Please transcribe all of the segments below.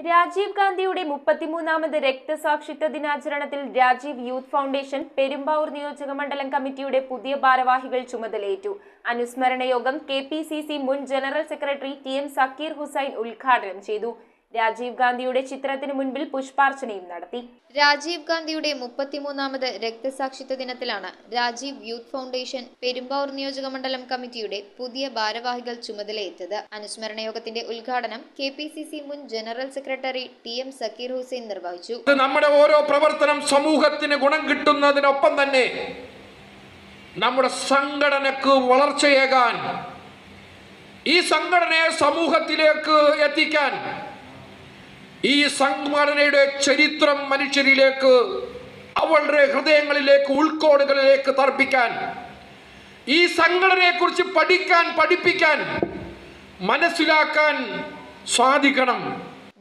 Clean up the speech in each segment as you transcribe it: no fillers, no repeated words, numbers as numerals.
രാജീവ് ഗാന്ധിയുടെ 33ാമത് രക്തസാക്ഷിത്വ ദിനാചരണത്തിൽ രാജീവ് യൂത്ത് ഫൗണ്ടേഷൻ പെരുമ്പാവൂർ നിയോജകമണ്ഡലം കമ്മിറ്റിയുടെ പുതിയ ഭാരവാഹികൾ ചുമതലയേറ്റു. അനുസ്മരണ യോഗം കെപിസിസി മുൻ general secretary T M. Zakir Hussain ഉദ്ഘാടനം ചെയ്തു. രാജീവ് ഗാന്ധിയുടെ ചിത്രത്തിന് മുൻപിൽ പുഷ്പാർച്ചനയും നടത്തി. രാജീവ് ഗാന്ധിയുടെ 33ാമത് രക്തസാക്ഷിത്വ ദിനത്തിലാണ് രാജീവ് യൂത്ത് ഫൗണ്ടേഷൻ പെരുമ്പാവൂർ നിയോജകമണ്ഡലം കമ്മിറ്റിയുടെ പുതിയ ഭാരവാഹികൾ ചുമതലയേറ്റത്. അനുസ്മരണ യോഗത്തിന്റെ ഉദ്ഘാടനം കെപിസിസി മുൻ general secretary T M. Zakir Hussain നിർവഹിച്ചു. നമ്മുടെ ഓരോ പ്രവർത്തനം സമൂഹത്തിന് ഗുണം കിട്ടുന്നതിനൊപ്പം തന്നെ നമ്മുടെ സംഘടനക്ക് വളർച്ചയേകാൻ, ഈ സംഘടനയെ സമൂഹത്തിലേക്ക് എത്തിക്കാൻ, ഈ സംഘടനയുടെ ചരിത്രം മനുഷ്യരിലേക്ക്, അവരുടെ ഹൃദയങ്ങളിലേക്ക്, ഉൾക്കോടുകളിലേക്ക് തർപ്പിക്കാൻ, ഈ സംഘടനയെക്കുറിച്ച് പഠിക്കാൻ, പഠിപ്പിക്കാൻ, മനസ്സിലാക്കാൻ സാധിക്കണം.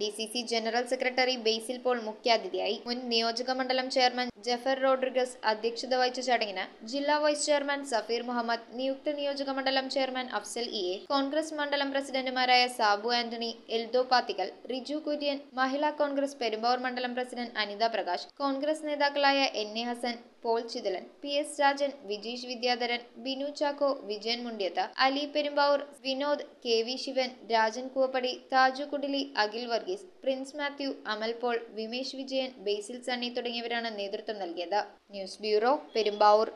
ഡിസിസി ജനറൽ സെക്രട്ടറി ബേസിൽ പോൾ മുഖ്യാതിഥിയായി. മുൻ നിയോജകമണ്ഡലം ചെയർമാൻ ജഫർ റോഡ്രിഗസ് അധ്യക്ഷത വഹിച്ച ചടങ്ങിന് ജില്ലാ വൈസ് ചെയർമാൻ സഫീർ മുഹമ്മദ്, നിയുക്ത നിയോജകമണ്ഡലം ചെയർമാൻ അഫ്സൽ ഇ.എ, കോൺഗ്രസ് മണ്ഡലം പ്രസിഡന്റുമാരായ സാബു ആന്റണി, എൽദോ പാത്തിക്കൽ, റിജു കുര്യൻ, മഹിളാ കോൺഗ്രസ് പെരുമ്പാവൂർ മണ്ഡലം പ്രസിഡന്റ് അനിത പ്രകാശ്, കോൺഗ്രസ് നേതാക്കളായ N A. Hassan, Paul Chithalan, P S. Rajan, Vijeesh Vidyadharan, Binu Chacko, Vijayan Mundiyath, Ali Perumbavoor, Vinod, K V. Sivan, Rajan Koovappady, Thaju Kudili, Akhil Varghese, Prince Mathew, Amal Paul, Vimesh Vijayan, Basil Sunny തുടങ്ങിയവരാണ് നേതൃത്വം നൽകിയത്. News bureau, Perumbavoor.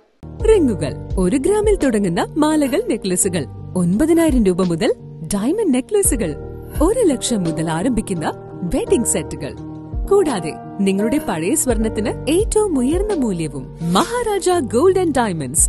റിങ്ങുകൾ 1 ഗ്രാമിൽ തുടങ്ങുന്ന മാലകൾ, നെക്ലസുകൾ 9,000 രൂപ മുതൽ ഡയമണ്ട് നെക്ലസുകൾ 1 ലക്ഷം മുതൽ ആരംഭിക്കുന്ന വെഡിംഗ് സെറ്റുകൾ, കൂടാതെ നിങ്ങളുടെ പഴയ സ്വർണത്തിന് ഏറ്റവും ഉയർന്ന മൂല്യവും. Maharaja gold and diamonds.